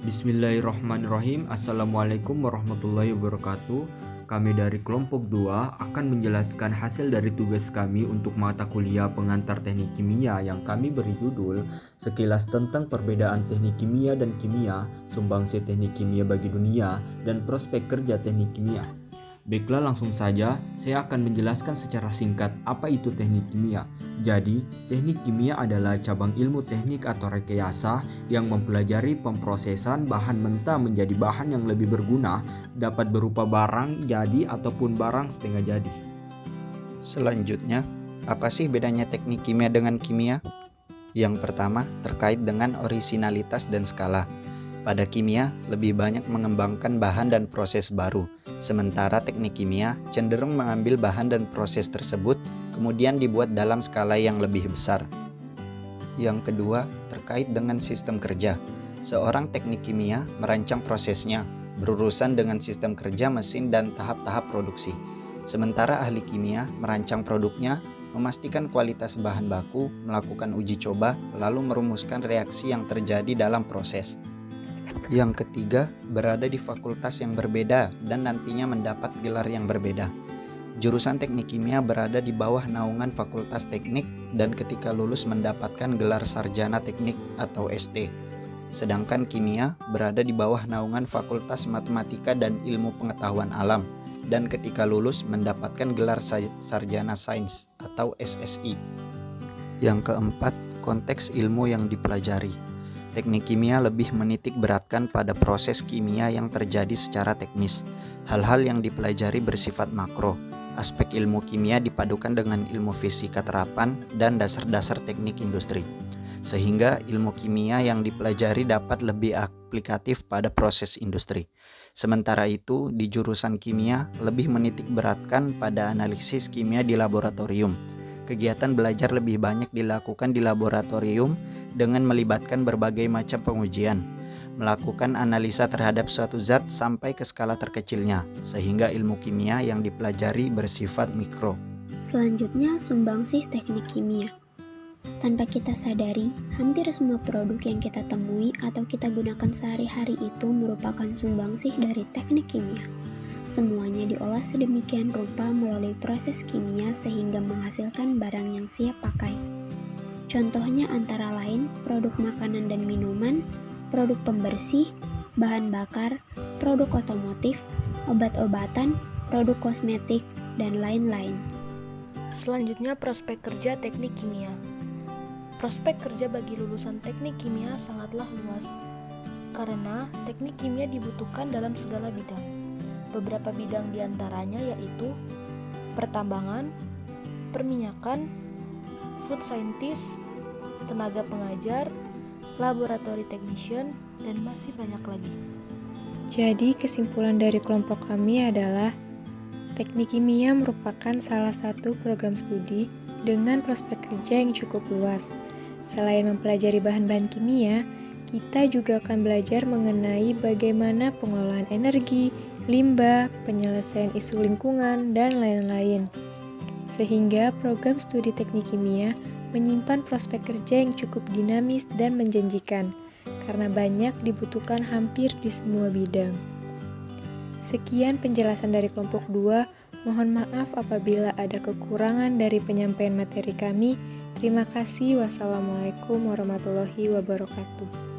Bismillahirrahmanirrahim. Assalamualaikum warahmatullahi wabarakatuh. Kami dari kelompok 2 akan menjelaskan hasil dari tugas kami untuk mata kuliah pengantar teknik kimia yang kami beri judul sekilas tentang perbedaan teknik kimia dan kimia, sumbangsi teknik kimia bagi dunia, dan prospek kerja teknik kimia. Baiklah, langsung saja saya akan menjelaskan secara singkat apa itu teknik kimia. Jadi, teknik kimia adalah cabang ilmu teknik atau rekayasa yang mempelajari pemrosesan bahan mentah menjadi bahan yang lebih berguna, dapat berupa barang jadi ataupun barang setengah jadi. Selanjutnya, apa sih bedanya teknik kimia dengan kimia? Yang pertama, terkait dengan orisinalitas dan skala. Pada kimia, lebih banyak mengembangkan bahan dan proses baru, sementara teknik kimia cenderung mengambil bahan dan proses tersebut, kemudian dibuat dalam skala yang lebih besar. Yang kedua, terkait dengan sistem kerja. Seorang teknik kimia merancang prosesnya, berurusan dengan sistem kerja mesin dan tahap-tahap produksi. Sementara ahli kimia merancang produknya, memastikan kualitas bahan baku, melakukan uji coba, lalu merumuskan reaksi yang terjadi dalam proses. Yang ketiga, berada di fakultas yang berbeda dan nantinya mendapat gelar yang berbeda. Jurusan teknik kimia berada di bawah naungan fakultas teknik dan ketika lulus mendapatkan gelar sarjana teknik atau ST. Sedangkan kimia berada di bawah naungan fakultas matematika dan ilmu pengetahuan alam dan ketika lulus mendapatkan gelar sarjana sains atau SSI. Yang keempat, konteks ilmu yang dipelajari. Teknik kimia lebih menitik beratkan pada proses kimia yang terjadi secara teknis. Hal-hal yang dipelajari bersifat makro. Aspek ilmu kimia dipadukan dengan ilmu fisika terapan dan dasar-dasar teknik industri. Sehingga ilmu kimia yang dipelajari dapat lebih aplikatif pada proses industri. Sementara itu, di jurusan kimia lebih menitik beratkan pada analisis kimia di laboratorium. Kegiatan belajar lebih banyak dilakukan di laboratorium dengan melibatkan berbagai macam pengujian, melakukan analisa terhadap suatu zat sampai ke skala terkecilnya, sehingga ilmu kimia yang dipelajari bersifat mikro. Selanjutnya, sumbangsih teknik kimia. Tanpa kita sadari, hampir semua produk yang kita temui atau kita gunakan sehari-hari itu merupakan sumbangsih dari teknik kimia. Semuanya diolah sedemikian rupa melalui proses kimia sehingga menghasilkan barang yang siap pakai. Contohnya antara lain produk makanan dan minuman, produk pembersih, bahan bakar, produk otomotif, obat-obatan, produk kosmetik, dan lain-lain. Selanjutnya, prospek kerja teknik kimia. Prospek kerja bagi lulusan teknik kimia sangatlah luas, karena teknik kimia dibutuhkan dalam segala bidang. Beberapa bidang diantaranya yaitu pertambangan, perminyakan, food scientist, tenaga pengajar, laboratory technician, dan masih banyak lagi. Jadi kesimpulan dari kelompok kami adalah teknik kimia merupakan salah satu program studi dengan prospek kerja yang cukup luas. Selain mempelajari bahan-bahan kimia, kita juga akan belajar mengenai bagaimana pengolahan energi, limbah, penyelesaian isu lingkungan, dan lain-lain. Sehingga program studi teknik kimia menyimpan prospek kerja yang cukup dinamis dan menjanjikan, karena banyak dibutuhkan hampir di semua bidang. Sekian penjelasan dari kelompok 2, mohon maaf apabila ada kekurangan dari penyampaian materi kami. Terima kasih. Wassalamualaikum warahmatullahi wabarakatuh.